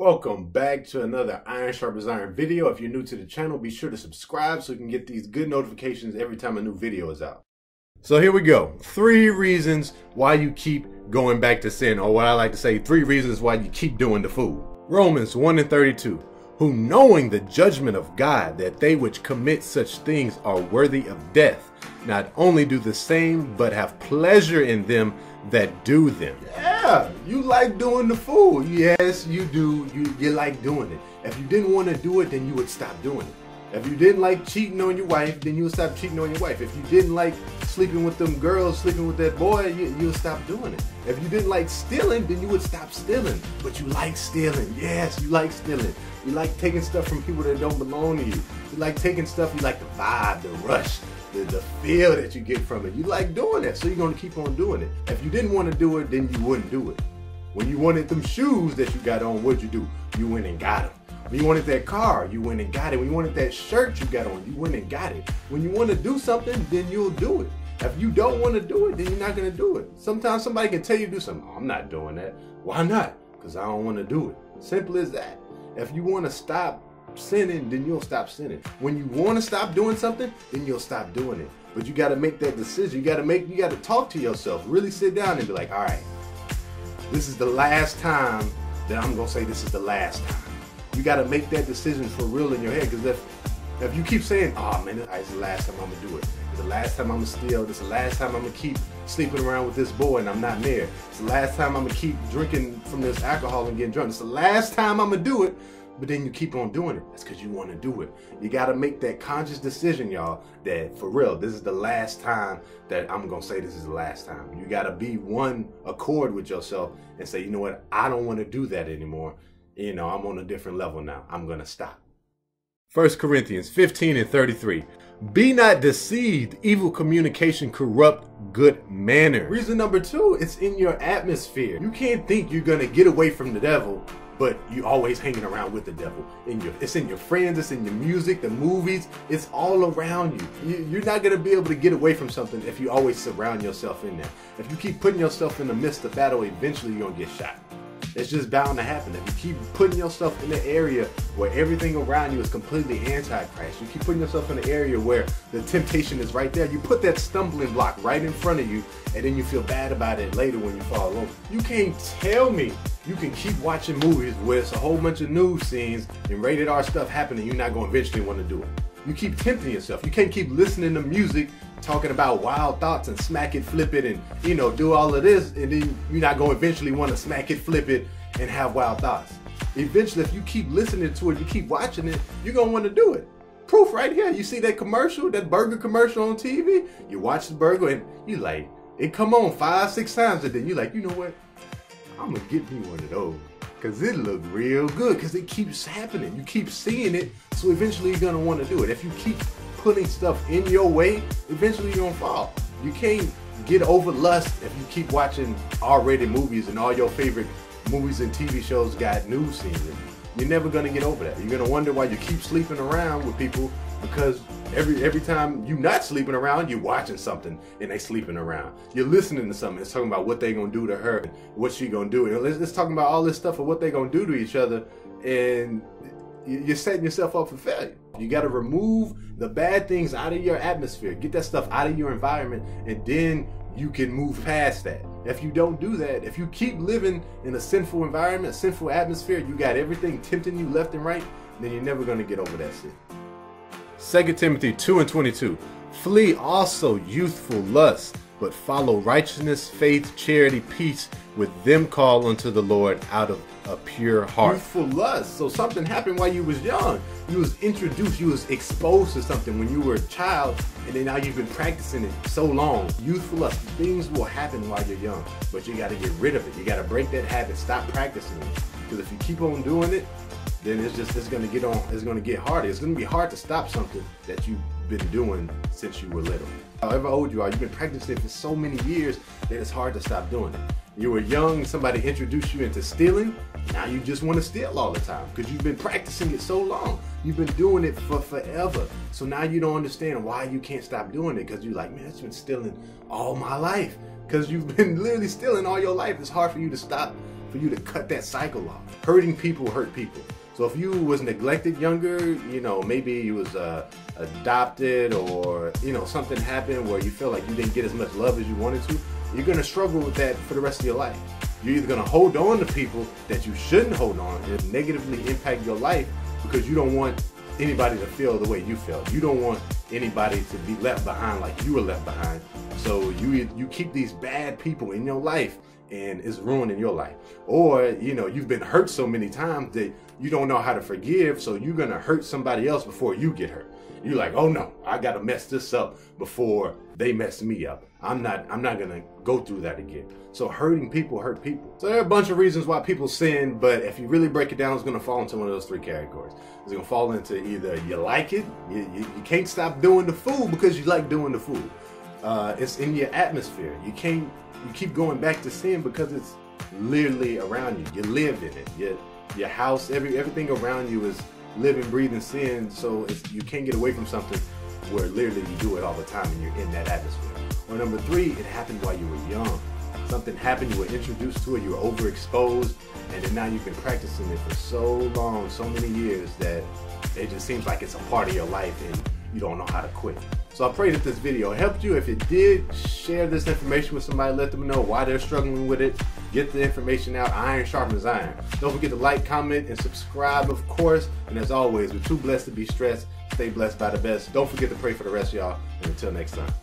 Welcome back to another Iron Sharpens Iron video. If you're new to the channel, be sure to subscribe so you can get these good notifications every time a new video is out. So here we go. 3 reasons why you keep going back to sin, or what I like to say, 3 reasons why you keep doing the fool. Romans 1:32. Who knowing the judgment of God, that they which commit such things are worthy of death, not only do the same, but have pleasure in them that do them. Yeah, you like doing the fool. Yes, you do. You like doing it. If you didn't want to do it, then you would stop doing it. If you didn't like cheating on your wife, then you would stop cheating on your wife. If you didn't like sleeping with them girls, sleeping with that boy, you would stop doing it. If you didn't like stealing, then you would stop stealing. But you like stealing. Yes, you like stealing. You like taking stuff from people that don't belong to you. You like taking stuff, you like the vibe, the rush, the feel that you get from it. You like doing it, so you're going to keep on doing it. If you didn't want to do it, then you wouldn't do it. When you wanted them shoes that you got on, what'd you do? You went and got them. When you wanted that car, you went and got it. When you wanted that shirt you got on, you went and got it. When you want to do something, then you'll do it. If you don't want to do it, then you're not going to do it. Sometimes somebody can tell you to do something. Oh, I'm not doing that. Why not? Because I don't want to do it. Simple as that. If you want to stop sinning, then you'll stop sinning. When you want to stop doing something, then you'll stop doing it. But you got to make that decision. You got to talk to yourself. Really sit down and be like, all right, this is the last time that I'm going to say this is the last time. You got to make that decision for real in your head. Because if you keep saying, oh man, it's the last time I'm going to do it. It's the last time I'm going to steal. It's the last time I'm going to keep sleeping around with this boy and I'm not there. It's the last time I'm going to keep drinking from this alcohol and getting drunk. It's the last time I'm going to do it. But then you keep on doing it. That's because you want to do it. You got to make that conscious decision, y'all, that for real, this is the last time that I'm going to say this is the last time. You got to be one accord with yourself and say, you know what, I don't want to do that anymore. You know, I'm on a different level now. I'm going to stop. 1 Corinthians 15:33. Be not deceived, evil communication corrupt good manner. Reason number 2, it's in your atmosphere. You can't think you're going to get away from the devil, but you always hanging around with the devil. It's in your friends, it's in your music, the movies, it's all around you. You're not going to be able to get away from something if you always surround yourself in there. If you keep putting yourself in the midst of battle, eventually you're going to get shot. It's just bound to happen. If you keep putting yourself in the area where everything around you is completely anti-Christ, you keep putting yourself in the area where the temptation is right there, you put that stumbling block right in front of you, and then you feel bad about it later when you fall over. You can't tell me you can keep watching movies where it's a whole bunch of news scenes and rated R stuff happening, you're not going to eventually want to do it. You keep tempting yourself. You can't keep listening to music talking about wild thoughts and smack it, flip it, and do all of this, and then you're not going to eventually want to smack it, flip it, and have wild thoughts. Eventually, if you keep listening to it, you keep watching it, you're going to want to do it. Proof right here. You see that commercial, that burger commercial on TV? You watch the burger and you like, it come on 5-6 times, and then you're like, you know what? I'm going to get me one of those. Because it look real good. Because it keeps happening. You keep seeing it. So eventually you're going to want to do it. If you keep putting stuff in your way, eventually you're going to fall. You can't get over lust if you keep watching R-rated movies and all your favorite movies and TV shows got news scenes in them. You're never going to get over that. You're going to wonder why you keep sleeping around with people, because every time you're not sleeping around, you're watching something and they sleeping around. You're listening to something. It's talking about what they going to do to her, what she going to do. And it's talking about all this stuff of what they going to do to each other, and you're setting yourself up for failure. You got to remove the bad things out of your atmosphere. Get that stuff out of your environment, and then you can move past that. If you don't do that, if you keep living in a sinful environment, a sinful atmosphere, you got everything tempting you left and right, then you're never going to get over that sin. 2 Timothy 2:22. Flee also youthful lust, but follow righteousness, faith, charity, peace with them called unto the Lord out of a pure heart. Youthful lust. So something happened while you was young. You was introduced, you was exposed to something when you were a child, and then now you've been practicing it so long. Youthful lust. Things will happen while you're young, but you got to get rid of it. You got to break that habit. Stop practicing it. Because if you keep on doing it, then it's going to get harder. It's going to be hard to stop something that you've been doing since you were little. However old you are, you've been practicing it for so many years that it's hard to stop doing it. You were young, somebody introduced you into stealing, now you just want to steal all the time because you've been practicing it so long. You've been doing it for forever. So now you don't understand why you can't stop doing it, because you're like, man, it's been stealing all my life. Because you've been literally stealing all your life. It's hard for you to stop, for you to cut that cycle off. Hurting people hurt people. So if you was neglected younger, you know, maybe you was adopted, or, you know, something happened where you feel like you didn't get as much love as you wanted to, you're going to struggle with that for the rest of your life. You're either going to hold on to people that you shouldn't hold on and negatively impact your life because you don't want anybody to feel the way you feel. You don't want anybody to be left behind like you were left behind. So you keep these bad people in your life, and it's ruining your life. Or, you know, you've been hurt so many times that you don't know how to forgive, so you're gonna hurt somebody else before you get hurt. You're like, oh no, I gotta mess this up before they mess me up. I'm not gonna go through that again. So hurting people hurt people. So there are a bunch of reasons why people sin, but if you really break it down, it's gonna fall into one of those three categories. It's gonna fall into either you like it, you can't stop doing the food because you like doing the food. It's in your atmosphere. You keep going back to sin because it's literally around you. You live in it. Your house, everything around you is living, breathing sin. So you can't get away from something where literally you do it all the time and you're in that atmosphere. Or number three, it happened while you were young. Something happened, you were introduced to it, you were overexposed, and then now you've been practicing it for so long, so many years, that it just seems like it's a part of your life and you don't know how to quit. So I pray that this video helped you. If it did, share this information with somebody, let them know why they're struggling with it. Get the information out. Iron sharpens iron. Don't forget to like, comment, and subscribe, of course. And as always, we're too blessed to be stressed. Stay blessed by the best. Don't forget to pray for the rest of y'all. And until next time.